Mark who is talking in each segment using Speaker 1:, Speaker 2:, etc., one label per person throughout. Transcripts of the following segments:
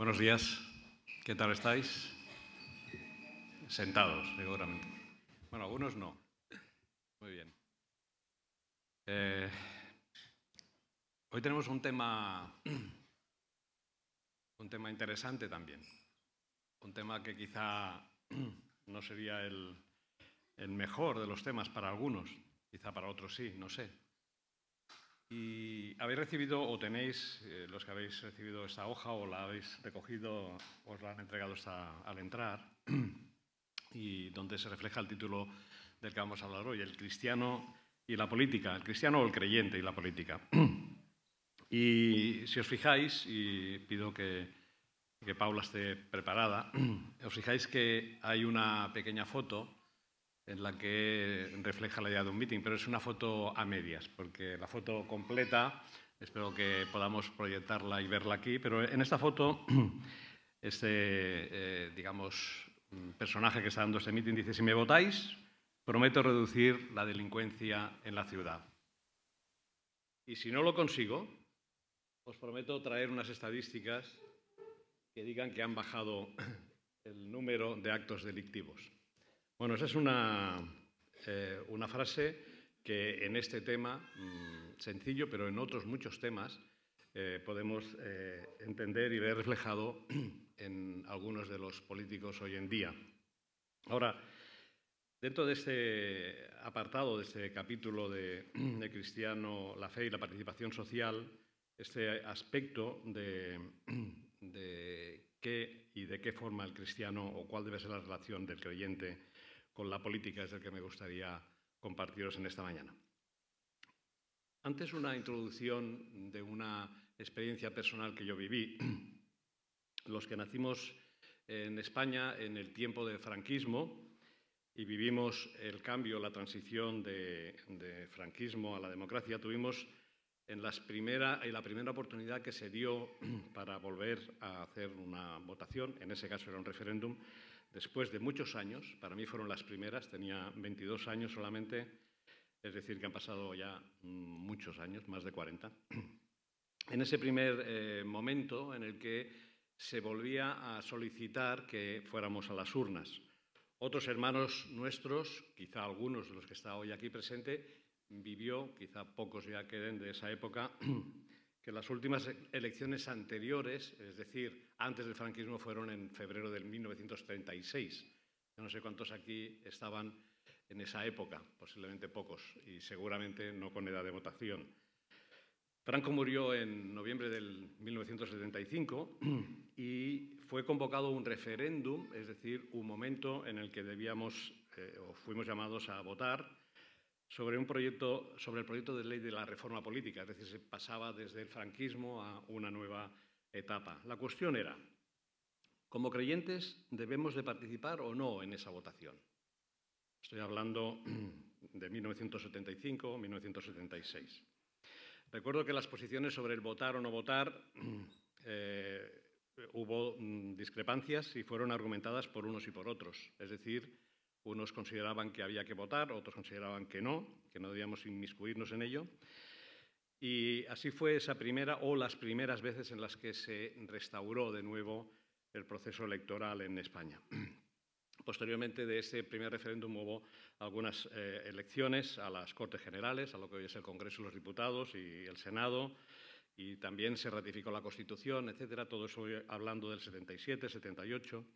Speaker 1: Buenos días, ¿qué tal estáis? Sentados, seguramente. Bueno, algunos no. Muy bien. Hoy tenemos un tema interesante también. Un tema que quizá no sería el mejor de los temas para algunos, quizá para otros sí, no sé. Y habéis recibido, o tenéis, los que habéis recibido esta hoja o la habéis recogido, os la han entregado al entrar, y donde se refleja el título del que vamos a hablar hoy, el cristiano y la política, el cristiano o el creyente y la política. Y si os fijáis, y pido que Paula esté preparada, os fijáis que hay una pequeña foto en la que refleja la idea de un meeting, pero es una foto a medias, porque la foto completa, espero que podamos proyectarla y verla aquí, pero en esta foto, digamos, personaje que está dando este meeting dice: si me votáis, prometo reducir la delincuencia en la ciudad. Y si no lo consigo, os prometo traer unas estadísticas que digan que han bajado el número de actos delictivos. Bueno, esa es una frase que en este tema, sencillo, pero en otros muchos temas, podemos entender y ver reflejado en algunos de los políticos hoy en día. Ahora, dentro de este apartado, de este capítulo de Cristiano, la fe y la participación social, este aspecto de qué y de qué forma el cristiano o cuál debe ser la relación del creyente con la política es el que me gustaría compartiros en esta mañana. Antes, una introducción de una experiencia personal que yo viví. Los que nacimos en España en el tiempo del franquismo y vivimos el cambio, la transición de franquismo a la democracia, tuvimos en la primera oportunidad que se dio para volver a hacer una votación, en ese caso era un referéndum, después de muchos años. Para mí fueron las primeras, tenía 22 años solamente, es decir, que han pasado ya muchos años, más de 40. En ese primer momento en el que se volvía a solicitar que fuéramos a las urnas. Otros hermanos nuestros, quizá algunos de los que está hoy aquí presente, vivió, quizá pocos ya queden de esa época, que las últimas elecciones anteriores, es decir, antes del franquismo, fueron en febrero de 1936. Yo no sé cuántos aquí estaban en esa época, posiblemente pocos, y seguramente no con edad de votación. Franco murió en noviembre del 1975 y fue convocado un referéndum, es decir, un momento en el que fuimos llamados a votar sobre el proyecto de ley de la reforma política, es decir, se pasaba desde el franquismo a una nueva etapa. La cuestión era: ¿como creyentes debemos de participar o no en esa votación? Estoy hablando de 1975 o 1976. Recuerdo que las posiciones sobre el votar o no votar hubo discrepancias y fueron argumentadas por unos y por otros. Es decir, unos consideraban que había que votar, otros consideraban que no debíamos inmiscuirnos en ello. Y así fue esa primera o las primeras veces en las que se restauró de nuevo el proceso electoral en España. Posteriormente de ese primer referéndum hubo algunas elecciones a las Cortes Generales, a lo que hoy es el Congreso de los Diputados y el Senado, y también se ratificó la Constitución, etcétera. Todo eso hablando del 77, 78,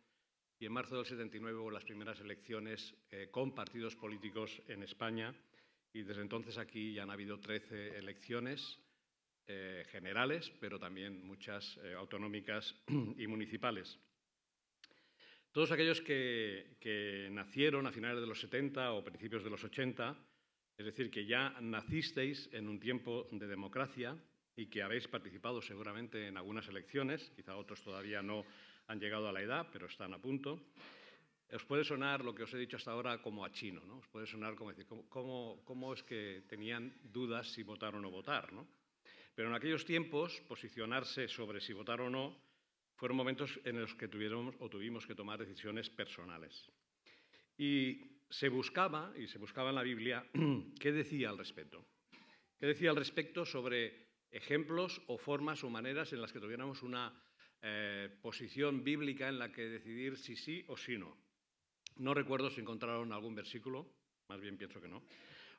Speaker 1: y en marzo del 79 hubo las primeras elecciones con partidos políticos en España, y desde entonces aquí ya han habido 13 elecciones generales, pero también muchas autonómicas y municipales. Todos aquellos que nacieron a finales de los 70 o principios de los 80, es decir, que ya nacisteis en un tiempo de democracia y que habéis participado seguramente en algunas elecciones, quizá otros todavía no han llegado a la edad, pero están a punto, os puede sonar lo que os he dicho hasta ahora como a chino, ¿no? Os puede sonar como decir, ¿cómo es que tenían dudas si votar o no votar, ¿no? Pero en aquellos tiempos, posicionarse sobre si votar o no fueron momentos en los que tuvimos que tomar decisiones personales. Y se buscaba en la Biblia qué decía al respecto. ¿Qué decía al respecto sobre ejemplos o formas o maneras en las que tuviéramos una posición bíblica en la que decidir si sí o si no. No recuerdo si encontraron algún versículo, más bien pienso que no,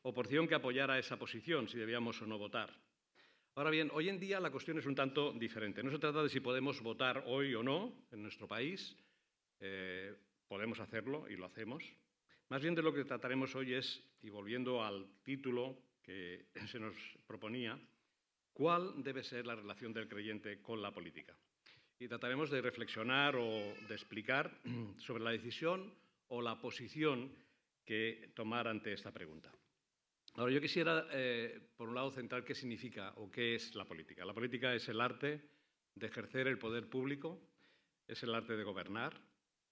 Speaker 1: o porción que apoyara esa posición, si debíamos o no votar. Ahora bien, hoy en día la cuestión es un tanto diferente. No se trata de si podemos votar hoy o no en nuestro país. Podemos hacerlo y lo hacemos. Más bien de lo que trataremos hoy es, y volviendo al título que se nos proponía, ¿cuál debe ser la relación del creyente con la política? Y trataremos de reflexionar o de explicar sobre la decisión o la posición que tomar ante esta pregunta. Ahora, yo quisiera, por un lado, centrar qué significa o qué es la política. La política es el arte de ejercer el poder público, es el arte de gobernar,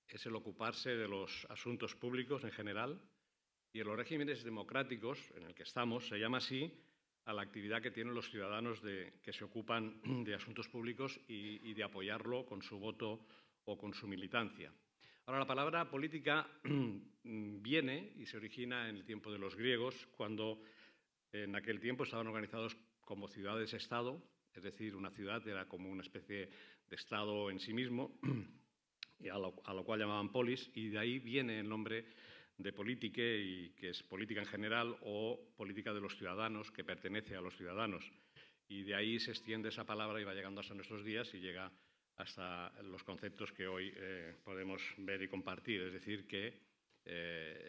Speaker 1: es el ocuparse de los asuntos públicos en general, y en los regímenes democráticos en el que estamos se llama así a la actividad que tienen los ciudadanos que se ocupan de asuntos públicos y de apoyarlo con su voto o con su militancia. Ahora, la palabra política viene y se origina en el tiempo de los griegos, cuando en aquel tiempo estaban organizados como ciudades-estado, es decir, una ciudad era como una especie de estado en sí mismo, y a lo cual llamaban polis, y de ahí viene el nombre de politique, y que es política en general, o política de los ciudadanos, que pertenece a los ciudadanos. Y de ahí se extiende esa palabra y va llegando hasta nuestros días y llega hasta los conceptos que hoy podemos ver y compartir. Es decir, que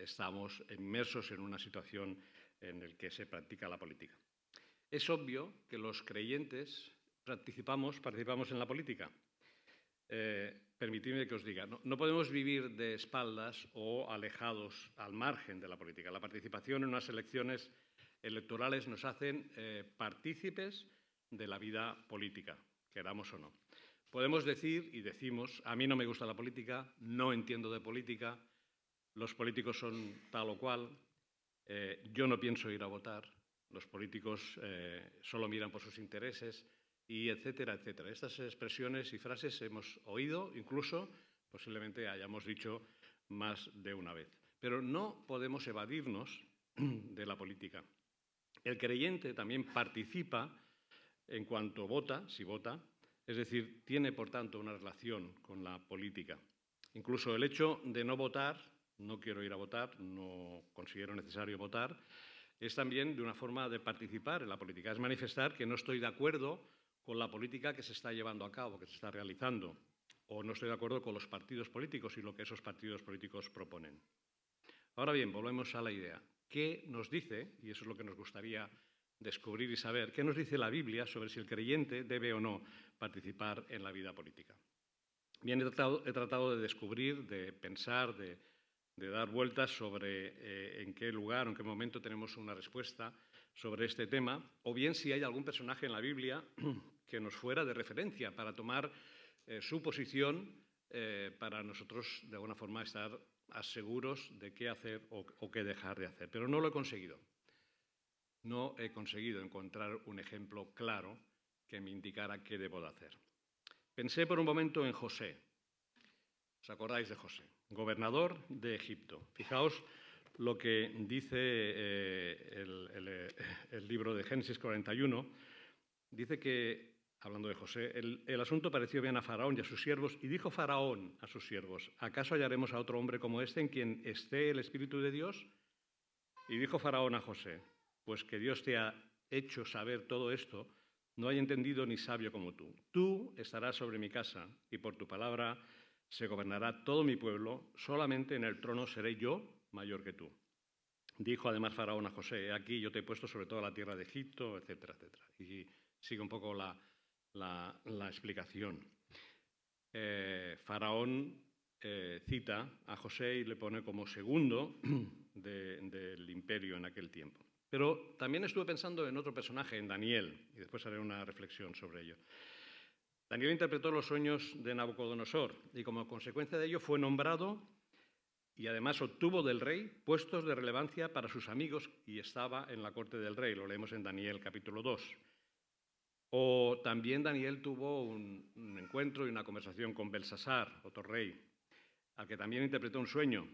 Speaker 1: estamos inmersos en una situación en la que se practica la política. Es obvio que los creyentes participamos en la política. Permitidme que os diga, no podemos vivir de espaldas o alejados al margen de la política. La participación en unas elecciones electorales nos hacen partícipes de la vida política, queramos o no. Podemos decir y decimos, a mí no me gusta la política, no entiendo de política, los políticos son tal o cual, yo no pienso ir a votar, los políticos solo miran por sus intereses, y etcétera, etcétera. Estas expresiones y frases hemos oído, incluso posiblemente hayamos dicho más de una vez. Pero no podemos evadirnos de la política. El creyente también participa en cuanto vota, si vota, es decir, tiene por tanto una relación con la política. Incluso el hecho de no votar, no quiero ir a votar, no considero necesario votar, es también de una forma de participar en la política. Es manifestar que no estoy de acuerdo con la política que se está llevando a cabo, que se está realizando, o no estoy de acuerdo con los partidos políticos y lo que esos partidos políticos proponen. Ahora bien, volvemos a la idea. ¿Qué nos dice, y eso es lo que nos gustaría descubrir y saber, qué nos dice la Biblia sobre si el creyente debe o no participar en la vida política? Bien, he tratado de descubrir, de pensar, de dar vueltas sobre en qué lugar o en qué momento tenemos una respuesta sobre este tema, o bien si hay algún personaje en la Biblia que nos fuera de referencia para tomar su posición para nosotros, de alguna forma, estar seguros de qué hacer o qué dejar de hacer. Pero no lo he conseguido. No he conseguido encontrar un ejemplo claro que me indicara qué debo de hacer. Pensé por un momento en José. ¿Os acordáis de José? Gobernador de Egipto. Fijaos lo que dice el libro de Génesis 41. Dice que, hablando de José, el asunto pareció bien a Faraón y a sus siervos, y dijo Faraón a sus siervos, ¿acaso hallaremos a otro hombre como este en quien esté el Espíritu de Dios? Y dijo Faraón a José, pues que Dios te ha hecho saber todo esto, no hay entendido ni sabio como tú. Tú estarás sobre mi casa, y por tu palabra se gobernará todo mi pueblo, solamente en el trono seré yo mayor que tú. Dijo además Faraón a José, aquí yo te he puesto sobre toda la tierra de Egipto, etcétera, etcétera. Y sigue un poco la explicación. Faraón cita a José y le pone como segundo del imperio en aquel tiempo. Pero también estuve pensando en otro personaje, en Daniel, y después haré una reflexión sobre ello. Daniel interpretó los sueños de Nabucodonosor y como consecuencia de ello fue nombrado y además obtuvo del rey puestos de relevancia para sus amigos y estaba en la corte del rey, lo leemos en Daniel capítulo 2. O también Daniel tuvo un encuentro y una conversación con Belsasar, otro rey, al que también interpretó un sueño,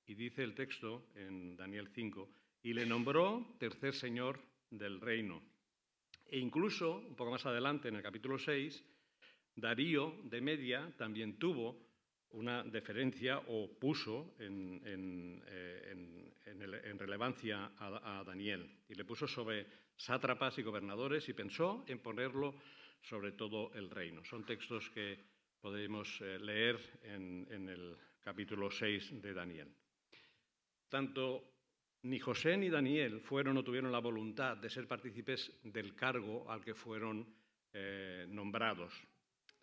Speaker 1: y dice el texto en Daniel 5, y le nombró tercer señor del reino. E incluso, un poco más adelante, en el capítulo 6, Darío de Media también tuvo una deferencia o puso en relevancia a Daniel y le puso sobre sátrapas y gobernadores y pensó en ponerlo sobre todo el reino. Son textos que podemos leer en el capítulo 6 de Daniel. Tanto ni José ni Daniel fueron o tuvieron la voluntad de ser partícipes del cargo al que fueron nombrados,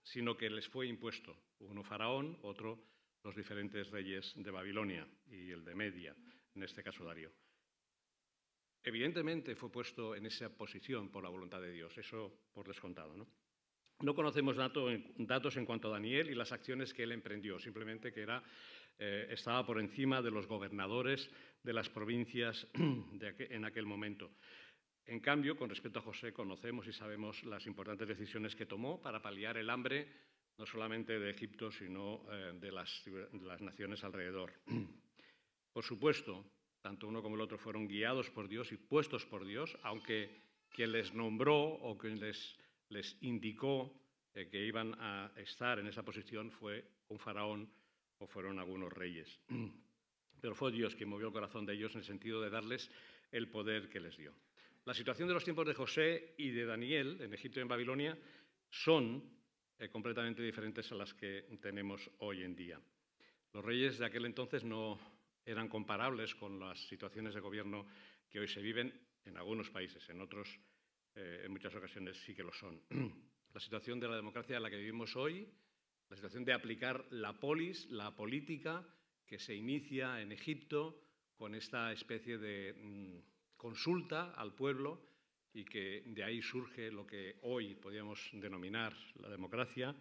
Speaker 1: sino que les fue impuesto, uno Faraón, otro los diferentes reyes de Babilonia y el de Media, en este caso Darío. Evidentemente fue puesto en esa posición por la voluntad de Dios, eso por descontado, ¿no? No conocemos datos en cuanto a Daniel y las acciones que él emprendió, simplemente que estaba por encima de los gobernadores de las provincias en aquel momento. En cambio, con respecto a José, conocemos y sabemos las importantes decisiones que tomó para paliar el hambre, no solamente de Egipto, sino de las naciones alrededor. Por supuesto, tanto uno como el otro fueron guiados por Dios y puestos por Dios, aunque quien les nombró o quien les indicó que iban a estar en esa posición fue un faraón o fueron algunos reyes. Pero fue Dios quien movió el corazón de ellos en el sentido de darles el poder que les dio. La situación de los tiempos de José y de Daniel en Egipto y en Babilonia son completamente diferentes a las que tenemos hoy en día. Los reyes de aquel entonces no eran comparables con las situaciones de gobierno que hoy se viven en algunos países, en otros en muchas ocasiones sí que lo son. La situación de la democracia en la que vivimos hoy, la situación de aplicar la polis, la política que se inicia en Egipto con esta especie de consulta al pueblo y que de ahí surge lo que hoy podríamos denominar la democracia,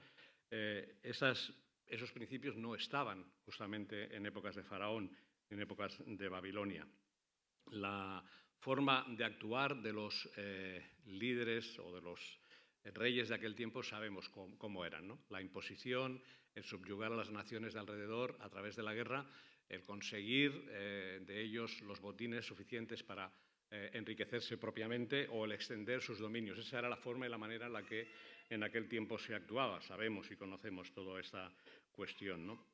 Speaker 1: esos principios no estaban justamente en épocas de Faraón, en épocas de Babilonia. La forma de actuar de los líderes o de los reyes de aquel tiempo sabemos cómo eran, ¿no? La imposición, el subyugar a las naciones de alrededor a través de la guerra, el conseguir de ellos los botines suficientes para enriquecerse propiamente o el extender sus dominios. Esa era la forma y la manera en la que en aquel tiempo se actuaba. Sabemos y conocemos toda esta cuestión, ¿no?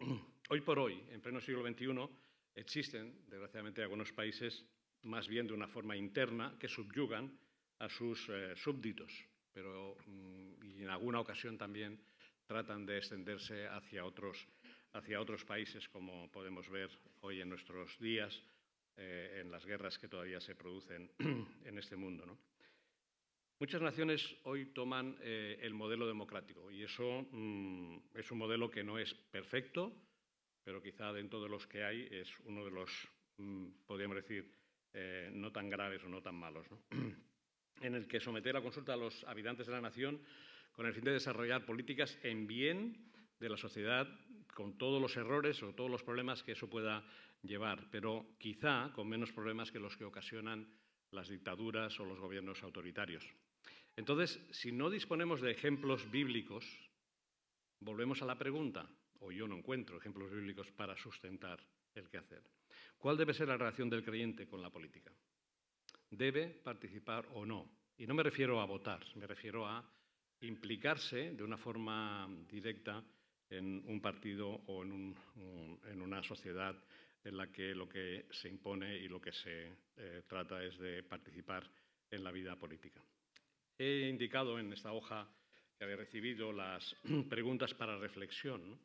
Speaker 1: Hoy por hoy, en pleno siglo XXI, existen, desgraciadamente, algunos países más bien de una forma interna que subyugan a sus súbditos, pero y en alguna ocasión también tratan de extenderse hacia otros países, como podemos ver hoy en nuestros días, en las guerras que todavía se producen en este mundo, ¿no? Muchas naciones hoy toman el modelo democrático y eso es un modelo que no es perfecto, pero quizá dentro de los que hay es uno de los, podríamos decir, no tan graves o no tan malos, ¿no? En el que someter a consulta a los habitantes de la nación con el fin de desarrollar políticas en bien de la sociedad, con todos los errores o todos los problemas que eso pueda llevar, pero quizá con menos problemas que los que ocasionan las dictaduras o los gobiernos autoritarios. Entonces, si no disponemos de ejemplos bíblicos, volvemos a la pregunta, o yo no encuentro ejemplos bíblicos para sustentar el quehacer. ¿Cuál debe ser la relación del creyente con la política? ¿Debe participar o no? Y no me refiero a votar, me refiero a implicarse de una forma directa en un partido o en una sociedad en la que lo que se impone y lo que se trata es de participar en la vida política. He indicado en esta hoja que había recibido las preguntas para reflexión, ¿no?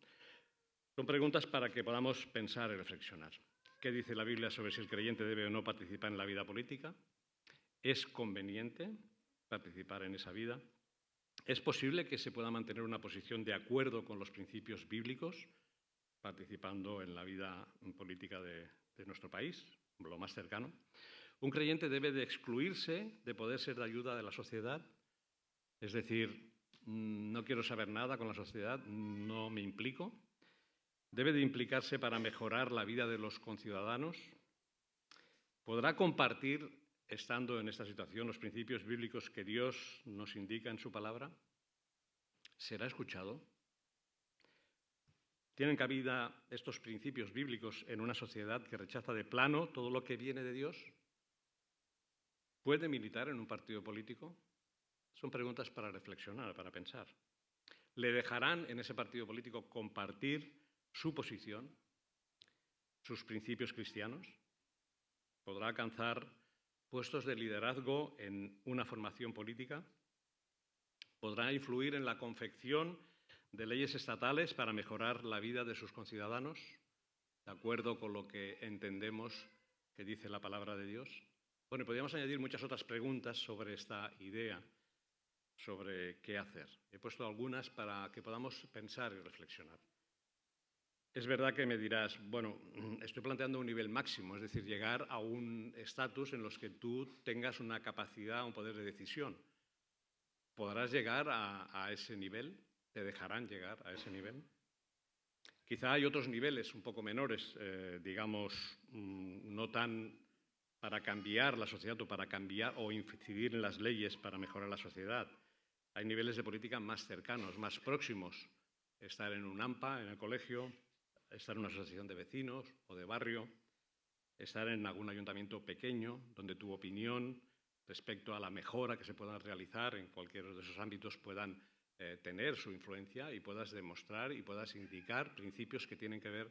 Speaker 1: Son preguntas para que podamos pensar y reflexionar. ¿Qué dice la Biblia sobre si el creyente debe o no participar en la vida política? ¿Es conveniente participar en esa vida? ¿Es posible que se pueda mantener una posición de acuerdo con los principios bíblicos participando en la vida política de nuestro país, lo más cercano? ¿Un creyente debe de excluirse de poder ser de ayuda de la sociedad? Es decir, no quiero saber nada con la sociedad, no me implico. ¿Debe de implicarse para mejorar la vida de los conciudadanos? ¿Podrá compartir, estando en esta situación, los principios bíblicos que Dios nos indica en su palabra? ¿Será escuchado? ¿Tienen cabida estos principios bíblicos en una sociedad que rechaza de plano todo lo que viene de Dios? ¿Puede militar en un partido político? Son preguntas para reflexionar, para pensar. le dejarán en ese partido político compartir su posición, sus principios cristianos, podrá alcanzar puestos de liderazgo en una formación política, podrá influir en la confección de leyes estatales para mejorar la vida de sus conciudadanos, de acuerdo con lo que entendemos que dice la palabra de Dios. Bueno, podríamos añadir muchas otras preguntas sobre esta idea, sobre qué hacer. He puesto algunas para que podamos pensar y reflexionar. Es verdad que me dirás, bueno, estoy planteando un nivel máximo, es decir, llegar a un estatus en los que tú tengas una capacidad, un poder de decisión. ¿Podrás llegar a ese nivel? ¿Te dejarán llegar a ese nivel? Quizá hay otros niveles un poco menores, digamos, no tan para cambiar la sociedad o para cambiar o incidir en las leyes para mejorar la sociedad. Hay niveles de política más cercanos, más próximos. Estar en un AMPA, en el colegio, estar en una asociación de vecinos o de barrio, estar en algún ayuntamiento pequeño donde tu opinión respecto a la mejora que se pueda realizar en cualquiera de esos ámbitos puedan tener su influencia y puedas demostrar y puedas indicar principios que tienen que ver,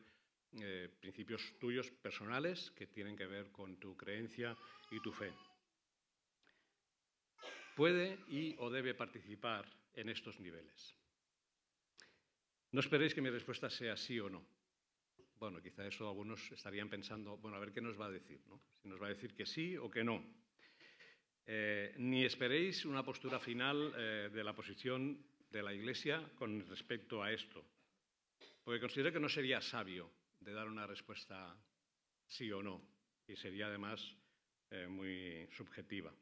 Speaker 1: principios tuyos personales que tienen que ver con tu creencia y tu fe. Puede y o debe participar en estos niveles. No esperéis que mi respuesta sea sí o no. Bueno, quizá eso algunos estarían pensando, bueno, a ver qué nos va a decir, ¿no? Si nos va a decir que sí o que no. Ni esperéis una postura final de la posición de la Iglesia con respecto a esto, porque considero que no sería sabio de dar una respuesta sí o no, y sería además muy subjetiva.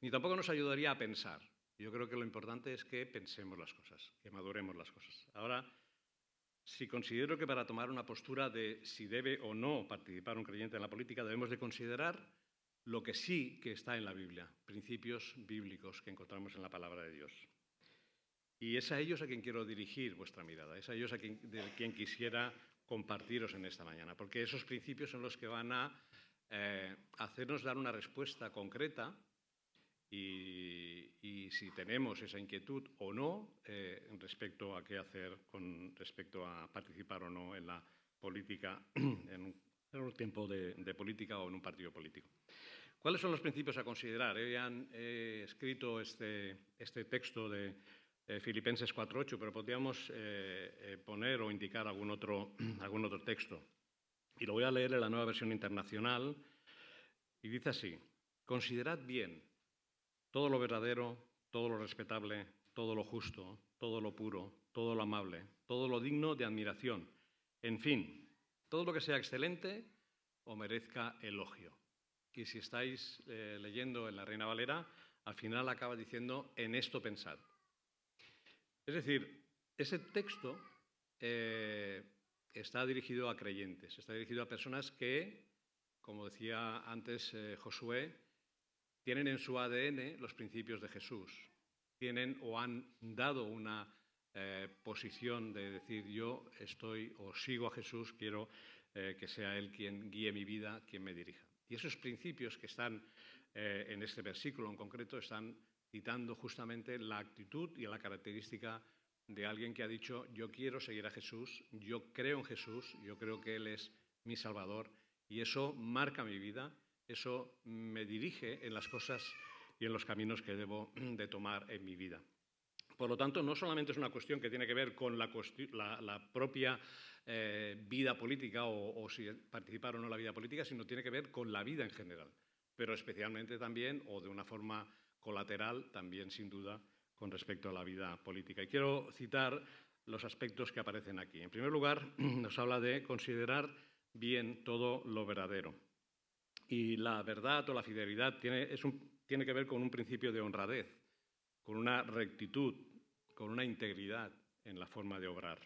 Speaker 1: Ni tampoco nos ayudaría a pensar. Yo creo que lo importante es que pensemos las cosas, que maduremos las cosas. Ahora, si considero que para tomar una postura de si debe o no participar un creyente en la política, debemos de considerar lo que sí que está en la Biblia, principios bíblicos que encontramos en la palabra de Dios. Y es a ellos a quien quiero dirigir vuestra mirada, es a ellos de quien quisiera compartiros en esta mañana, porque esos principios son los que van a hacernos dar una respuesta concreta y si tenemos esa inquietud o no respecto a qué hacer con respecto a participar o no en la política, en un tiempo de política o en un partido político. ¿Cuáles son los principios a considerar? He escrito este texto de Filipenses 4:8, pero podríamos poner o indicar algún otro texto. Y lo voy a leer en la Nueva Versión Internacional y dice así: considerad bien todo lo verdadero, todo lo respetable, todo lo justo, todo lo puro, todo lo amable, todo lo digno de admiración. En fin, todo lo que sea excelente o merezca elogio. Y si estáis leyendo en la Reina Valera, al final acaba diciendo en esto pensad. Es decir, ese texto está dirigido a creyentes, está dirigido a personas que, como decía antes Josué, tienen en su ADN los principios de Jesús, tienen o han dado una posición de decir yo estoy o sigo a Jesús, quiero que sea Él quien guíe mi vida, quien me dirija. Y esos principios que están en este versículo en concreto están citando justamente la actitud y la característica de alguien que ha dicho yo quiero seguir a Jesús, yo creo en Jesús, yo creo que Él es mi Salvador y eso marca mi vida, eso me dirige en las cosas y en los caminos que debo de tomar en mi vida. Por lo tanto, no solamente es una cuestión que tiene que ver con la propia vida política o si participar o no en la vida política, sino tiene que ver con la vida en general, pero especialmente también, o de una forma colateral, también sin duda, con respecto a la vida política. Y quiero citar los aspectos que aparecen aquí. En primer lugar, nos habla de considerar bien todo lo verdadero. Y la verdad o la fidelidad tiene que ver con un principio de honradez, con una rectitud, con una integridad en la forma de obrar.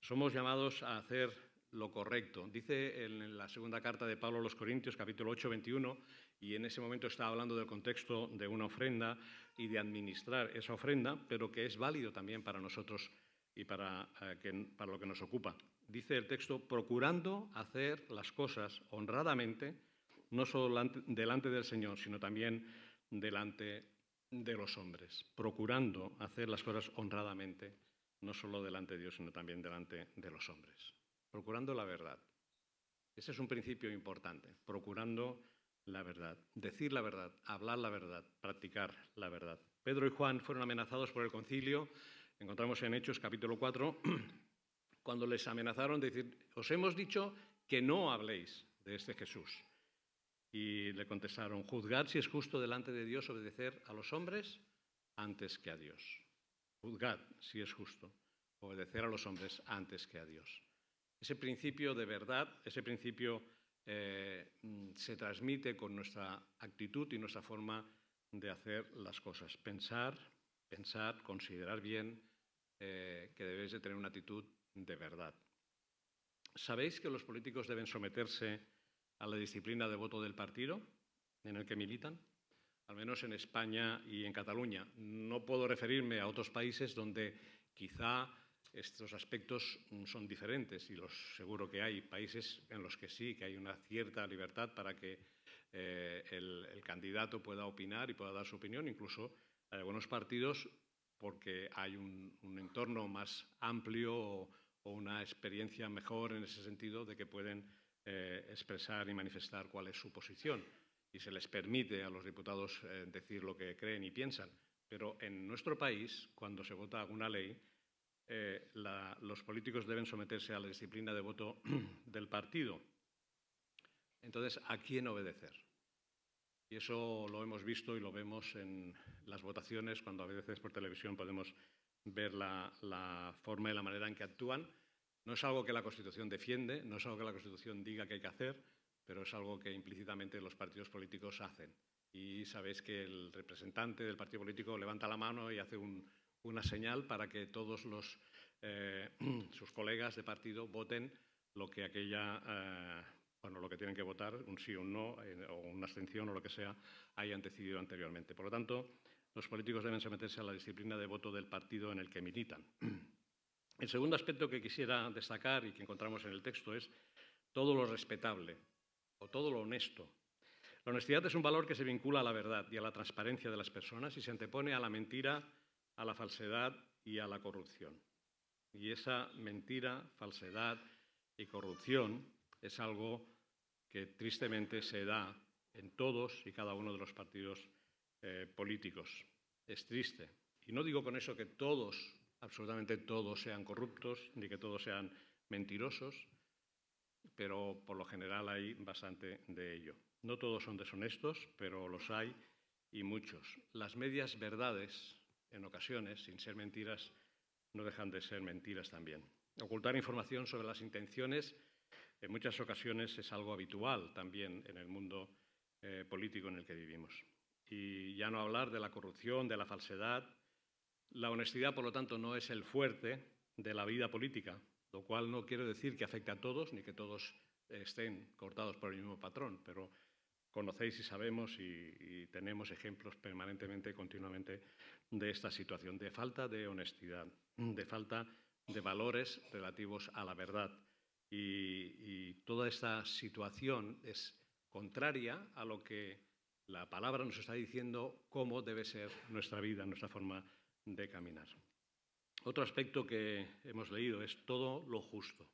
Speaker 1: Somos llamados a hacer lo correcto. Dice en la segunda carta de Pablo a los Corintios, capítulo 8, 21, y en ese momento está hablando del contexto de una ofrenda y de administrar esa ofrenda, pero que es válido también para nosotros y para lo que nos ocupa. Dice el texto, procurando hacer las cosas honradamente, no solo delante del Señor, sino también delante de los hombres, procurando hacer las cosas honradamente no solo delante de Dios, sino también delante de los hombres. Procurando la verdad. Ese es un principio importante, procurando la verdad, decir la verdad, hablar la verdad, practicar la verdad. Pedro y Juan fueron amenazados por el concilio, encontramos en Hechos capítulo 4, cuando les amenazaron de decir, os hemos dicho que no habléis de este Jesús. Y le contestaron, juzgad si es justo delante de Dios obedecer a los hombres antes que a Dios. Juzgad si es justo obedecer a los hombres antes que a Dios. Ese principio de verdad, ese principio se transmite con nuestra actitud y nuestra forma de hacer las cosas. Pensar, considerar bien, que debéis de tener una actitud de verdad. ¿Sabéis que los políticos deben someterse a la disciplina de voto del partido en el que militan? Al menos en España y en Cataluña. No puedo referirme a otros países donde quizá estos aspectos son diferentes y seguro que hay países en los que sí, que hay una cierta libertad para que el candidato pueda opinar y pueda dar su opinión. Incluso hay algunos partidos porque hay un entorno más amplio o una experiencia mejor en ese sentido de que pueden expresar y manifestar cuál es su posición y se les permite a los diputados decir lo que creen y piensan. Pero en nuestro país, cuando se vota alguna ley, los políticos deben someterse a la disciplina de voto del partido. Entonces, ¿a quién obedecer? Y eso lo hemos visto y lo vemos en las votaciones, cuando a veces por televisión podemos ver la forma y la manera en que actúan. No es algo que la Constitución defiende, no es algo que la Constitución diga que hay que hacer, pero es algo que implícitamente los partidos políticos hacen. Y sabéis que el representante del partido político levanta la mano y hace una señal para que todos sus colegas de partido voten lo que lo que tienen que votar, un sí o un no, o una abstención o lo que sea, hayan decidido anteriormente. Por lo tanto, los políticos deben someterse a la disciplina de voto del partido en el que militan. El segundo aspecto que quisiera destacar y que encontramos en el texto es todo lo respetable o todo lo honesto. La honestidad es un valor que se vincula a la verdad y a la transparencia de las personas y se antepone a la mentira, a la falsedad y a la corrupción. Y esa mentira, falsedad y corrupción es algo que tristemente se da en todos y cada uno de los partidos políticos. Es triste. Y no digo con eso que todos, absolutamente todos, sean corruptos ni que todos sean mentirosos, pero por lo general hay bastante de ello. No todos son deshonestos, pero los hay y muchos. Las medias verdades, en ocasiones, sin ser mentiras, no dejan de ser mentiras también. Ocultar información sobre las intenciones en muchas ocasiones es algo habitual también en el mundo político en el que vivimos. Y ya no hablar de la corrupción, de la falsedad. La honestidad, por lo tanto, no es el fuerte de la vida política, lo cual no quiere decir que afecte a todos ni que todos estén cortados por el mismo patrón, pero conocéis y sabemos y tenemos ejemplos permanentemente, continuamente, de esta situación, de falta de honestidad, de falta de valores relativos a la verdad. Y toda esta situación es contraria a lo que la palabra nos está diciendo cómo debe ser nuestra vida, nuestra forma de caminar. Otro aspecto que hemos leído es todo lo justo,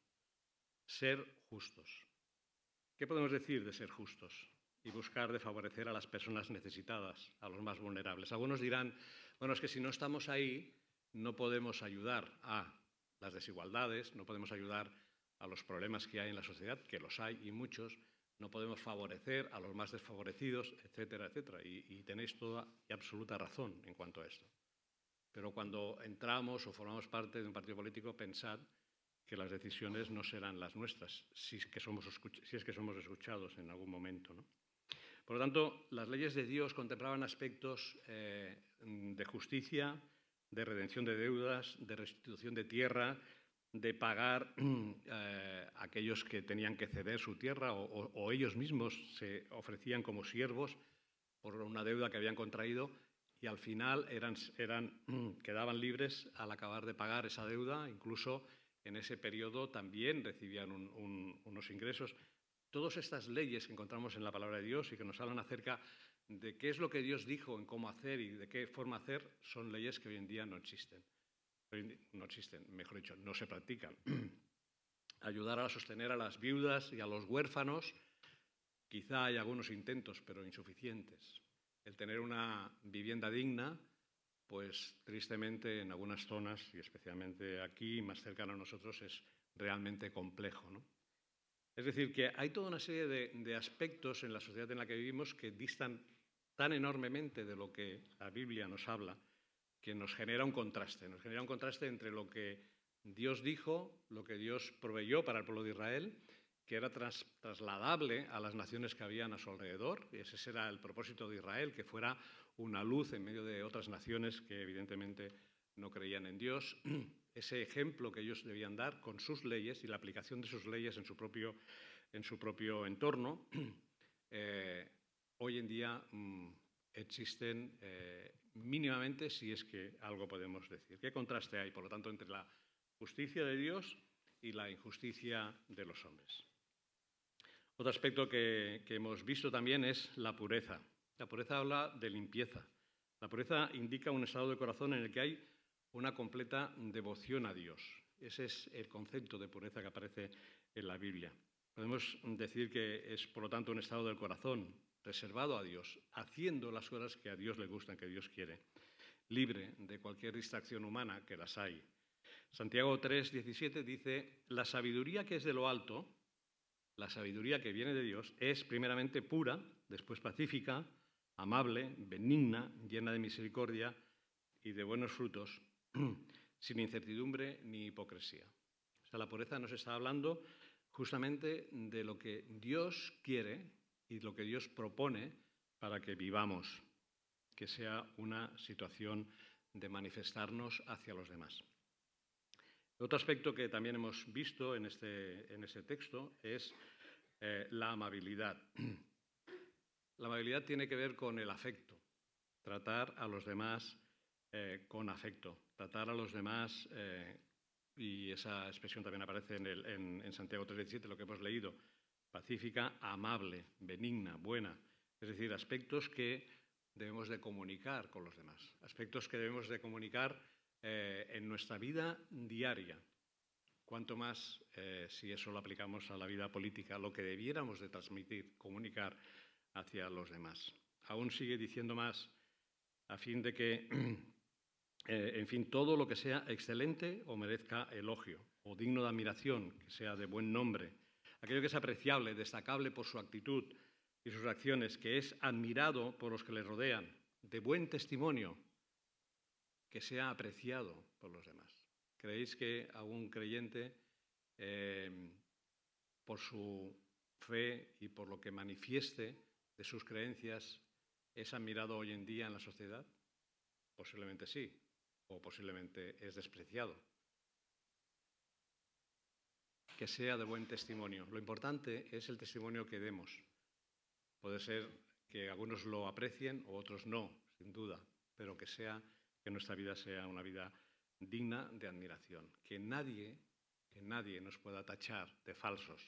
Speaker 1: ser justos. ¿Qué podemos decir de ser justos y buscar de favorecer a las personas necesitadas, a los más vulnerables? Algunos dirán, bueno, es que si no estamos ahí, no podemos ayudar a las desigualdades, no podemos ayudar a los problemas que hay en la sociedad, que los hay y muchos, no podemos favorecer a los más desfavorecidos, etcétera, etcétera. Y tenéis toda y absoluta razón en cuanto a esto. Pero cuando entramos o formamos parte de un partido político, pensad que las decisiones no serán las nuestras, si es que somos escuchados en algún momento, ¿no? Por lo tanto, las leyes de Dios contemplaban aspectos de justicia, de redención de deudas, de restitución de tierra, de pagar a aquellos que tenían que ceder su tierra o ellos mismos se ofrecían como siervos por una deuda que habían contraído y al final quedaban libres al acabar de pagar esa deuda, incluso en ese periodo también recibían unos ingresos. Todas estas leyes que encontramos en la palabra de Dios y que nos hablan acerca de qué es lo que Dios dijo en cómo hacer y de qué forma hacer, son leyes que hoy en día no existen. no existen, mejor dicho, no se practican. Ayudar a sostener a las viudas y a los huérfanos, quizá hay algunos intentos, pero insuficientes. El tener una vivienda digna, pues tristemente en algunas zonas, y especialmente aquí, más cercano a nosotros, es realmente complejo, ¿no? Es decir, que hay toda una serie de aspectos en la sociedad en la que vivimos que distan tan enormemente de lo que la Biblia nos habla, que nos genera un contraste. Nos genera un contraste entre lo que Dios dijo, lo que Dios proveyó para el pueblo de Israel, que era trasladable a las naciones que habían a su alrededor. Y ese era el propósito de Israel, que fuera una luz en medio de otras naciones que evidentemente no creían en Dios. Ese ejemplo que ellos debían dar con sus leyes y la aplicación de sus leyes en su propio entorno, hoy en día existen mínimamente, si es que algo podemos decir. ¿Qué contraste hay, por lo tanto, entre la justicia de Dios y la injusticia de los hombres? Otro aspecto que hemos visto también es la pureza. La pureza habla de limpieza. La pureza indica un estado de corazón en el que hay una completa devoción a Dios. Ese es el concepto de pureza que aparece en la Biblia. Podemos decir que es, por lo tanto, un estado del corazón reservado a Dios, haciendo las cosas que a Dios le gustan, que Dios quiere, libre de cualquier distracción humana, que las hay. Santiago 3:17 dice: la sabiduría que es de lo alto, la sabiduría que viene de Dios, es primeramente pura, después pacífica, amable, benigna, llena de misericordia y de buenos frutos, sin incertidumbre ni hipocresía. O sea, la pureza nos está hablando justamente de lo que Dios quiere y lo que Dios propone para que vivamos, que sea una situación de manifestarnos hacia los demás. Otro aspecto que también hemos visto en este texto es la amabilidad. La amabilidad tiene que ver con el afecto, tratar a los demás con afecto, tratar a los demás, y esa expresión también aparece en Santiago 3:17, lo que hemos leído, pacífica, amable, benigna, buena, es decir, aspectos que debemos de comunicar con los demás, aspectos que debemos de comunicar en nuestra vida diaria. Cuanto más si eso lo aplicamos a la vida política, lo que debiéramos de transmitir, comunicar hacia los demás. Aún sigue diciendo más, a fin de que, en fin, todo lo que sea excelente o merezca elogio, o digno de admiración, que sea de buen nombre, aquello que es apreciable, destacable por su actitud y sus acciones, que es admirado por los que le rodean, de buen testimonio, que sea apreciado por los demás. ¿Creéis que a un creyente, por su fe y por lo que manifieste de sus creencias, es admirado hoy en día en la sociedad? Posiblemente sí, o posiblemente es despreciado. Que sea de buen testimonio. Lo importante es el testimonio que demos. Puede ser que algunos lo aprecien o otros no, sin duda, pero que nuestra vida sea una vida digna de admiración. Que nadie nos pueda tachar de falsos,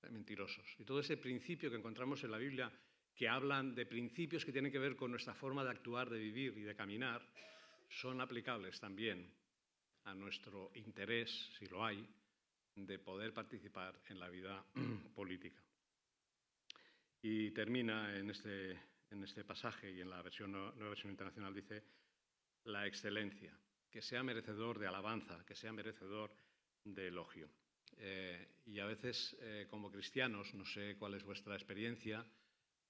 Speaker 1: de mentirosos. Y todo ese principio que encontramos en la Biblia, que hablan de principios que tienen que ver con nuestra forma de actuar, de vivir y de caminar, son aplicables también a nuestro interés, si lo hay, de poder participar en la vida política. Y termina en este pasaje, y en la nueva versión internacional dice, la excelencia, que sea merecedor de alabanza, que sea merecedor de elogio. Y a veces, como cristianos, no sé cuál es vuestra experiencia,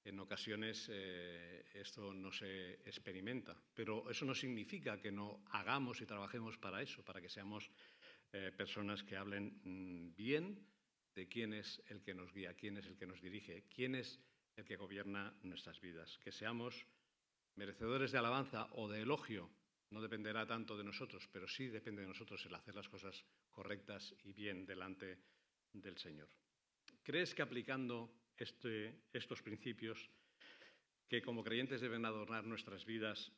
Speaker 1: en ocasiones esto no se experimenta, pero eso no significa que no hagamos y trabajemos para eso, para que seamos personas que hablen bien de quién es el que nos guía, quién es el que nos dirige, quién es el que gobierna nuestras vidas. Que seamos merecedores de alabanza o de elogio no dependerá tanto de nosotros, pero sí depende de nosotros el hacer las cosas correctas y bien delante del Señor. ¿Crees que aplicando estos principios que como creyentes deben adornar nuestras vidas,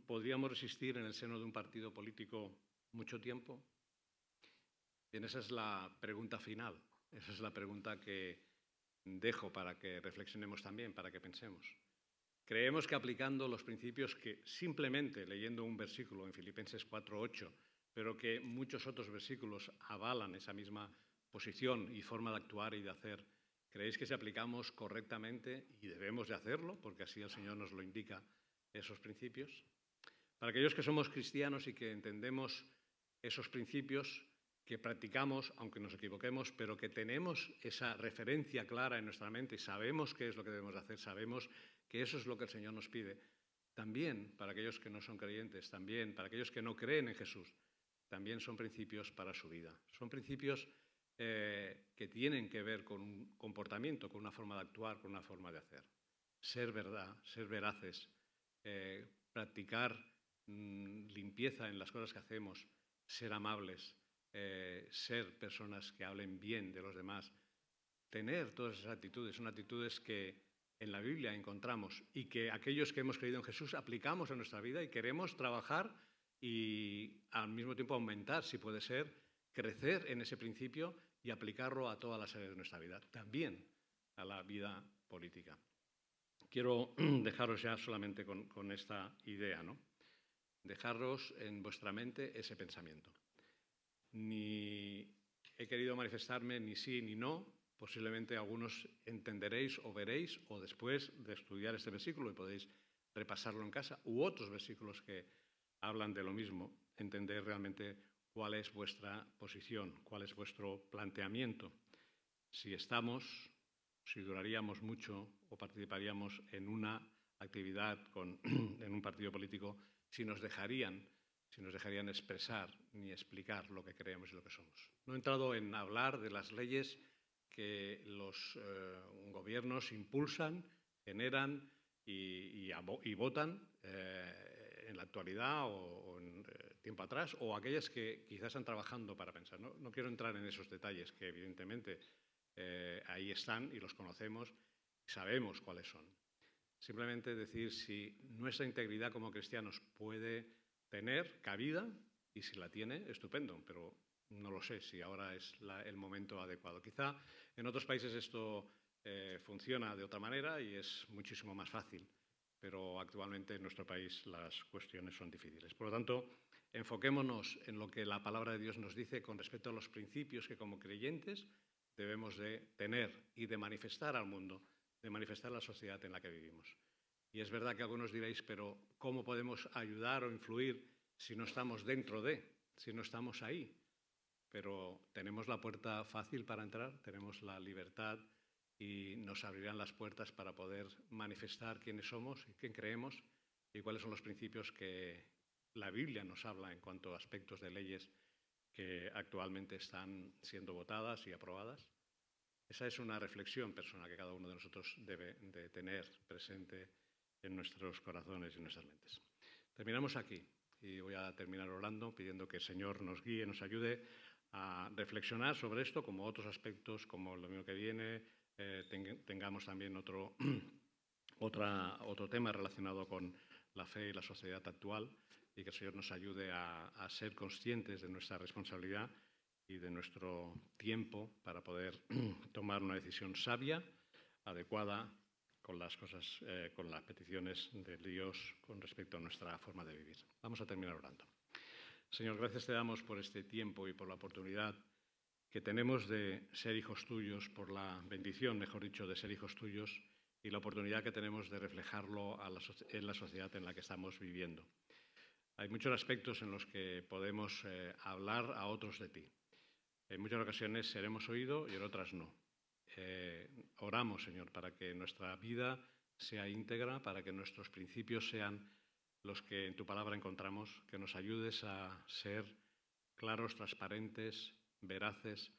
Speaker 1: podríamos resistir en el seno de un partido político mucho tiempo? Bien, esa es la pregunta final, esa es la pregunta que dejo para que reflexionemos también, para que pensemos. Creemos que aplicando los principios que simplemente leyendo un versículo en Filipenses 4:8 pero que muchos otros versículos avalan esa misma posición y forma de actuar y de hacer. ¿Creéis que si aplicamos correctamente, y debemos de hacerlo, porque así el Señor nos lo indica, esos principios? Para aquellos que somos cristianos y que entendemos esos principios, que practicamos, aunque nos equivoquemos, pero que tenemos esa referencia clara en nuestra mente y sabemos qué es lo que debemos hacer, sabemos que eso es lo que el Señor nos pide. También para aquellos que no son creyentes, también para aquellos que no creen en Jesús, también son principios para su vida. Son principios que tienen que ver con un comportamiento, con una forma de actuar, con una forma de hacer. Ser verdad, ser veraces, practicar limpieza en las cosas que hacemos, ser amables, ser personas que hablen bien de los demás, tener todas esas actitudes, son actitudes que en la Biblia encontramos y que aquellos que hemos creído en Jesús aplicamos a nuestra vida y queremos trabajar y al mismo tiempo aumentar, si puede ser, crecer en ese principio y aplicarlo a todas las áreas de nuestra vida, también a la vida política. Quiero dejaros ya solamente con esta idea, ¿no? Dejaros en vuestra mente ese pensamiento. Ni he querido manifestarme ni sí ni no. Posiblemente algunos entenderéis o veréis, o después de estudiar este versículo, y podéis repasarlo en casa, u otros versículos que hablan de lo mismo, entender realmente cuál es vuestra posición, cuál es vuestro planteamiento. Si estamos, si duraríamos mucho o participaríamos en una actividad en un partido político, si nos dejarían expresar ni explicar lo que creemos y lo que somos. No he entrado en hablar de las leyes que los gobiernos impulsan, generan y votan en la actualidad o en tiempo atrás, o aquellas que quizás están trabajando para pensar. No quiero entrar en esos detalles que evidentemente ahí están y los conocemos y sabemos cuáles son. Simplemente decir si nuestra integridad como cristianos puede tener cabida, y si la tiene, estupendo, pero no lo sé si ahora es el momento adecuado. Quizá en otros países esto funciona de otra manera y es muchísimo más fácil, pero actualmente en nuestro país las cuestiones son difíciles. Por lo tanto, enfoquémonos en lo que la palabra de Dios nos dice con respecto a los principios que como creyentes debemos de tener y de manifestar al mundo, de manifestar a la sociedad en la que vivimos. Y es verdad que algunos diréis, pero ¿cómo podemos ayudar o influir si no estamos dentro de, si no estamos ahí? Pero tenemos la puerta fácil para entrar, tenemos la libertad y nos abrirán las puertas para poder manifestar quiénes somos y quién creemos y cuáles son los principios que la Biblia nos habla en cuanto a aspectos de leyes que actualmente están siendo votadas y aprobadas. Esa es una reflexión personal que cada uno de nosotros debe de tener presente en nuestros corazones y en nuestras mentes. Terminamos aquí y voy a terminar orando, pidiendo que el Señor nos guíe, nos ayude a reflexionar sobre esto, como otros aspectos, como el domingo que viene, tengamos también otro tema relacionado con la fe y la sociedad actual, y que el Señor nos ayude a ser conscientes de nuestra responsabilidad y de nuestro tiempo para poder tomar una decisión sabia, adecuada, con las cosas, con las peticiones de Dios con respecto a nuestra forma de vivir. Vamos a terminar orando. Señor, gracias te damos por este tiempo y por la oportunidad que tenemos de ser hijos tuyos, por la bendición, mejor dicho, de ser hijos tuyos y la oportunidad que tenemos de reflejarlo en la sociedad en la que estamos viviendo. Hay muchos aspectos en los que podemos hablar a otros de ti. En muchas ocasiones seremos oídos y en otras no. Oramos, Señor, para que nuestra vida sea íntegra, para que nuestros principios sean los que en tu palabra encontramos, que nos ayudes a ser claros, transparentes, veraces,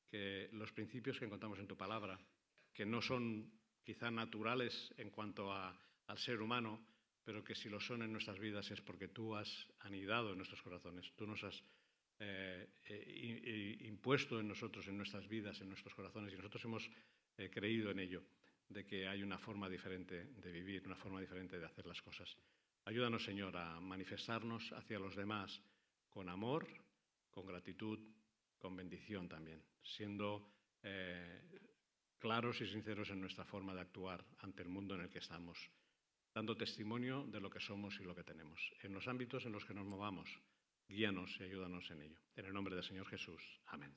Speaker 1: que los principios que encontramos en tu palabra, que no son quizá naturales en cuanto al ser humano, pero que si lo son en nuestras vidas es porque tú has anidado en nuestros corazones, tú nos has impuesto en nosotros, en nuestras vidas, en nuestros corazones, y nosotros hemos creído en ello, de que hay una forma diferente de vivir, una forma diferente de hacer las cosas. Ayúdanos, Señor, a manifestarnos hacia los demás con amor, con gratitud, con bendición también, siendo claros y sinceros en nuestra forma de actuar ante el mundo en el que estamos, dando testimonio de lo que somos y lo que tenemos, en los ámbitos en los que nos movamos, Guíanos y ayúdanos en ello. En el nombre del Señor Jesús. Amén.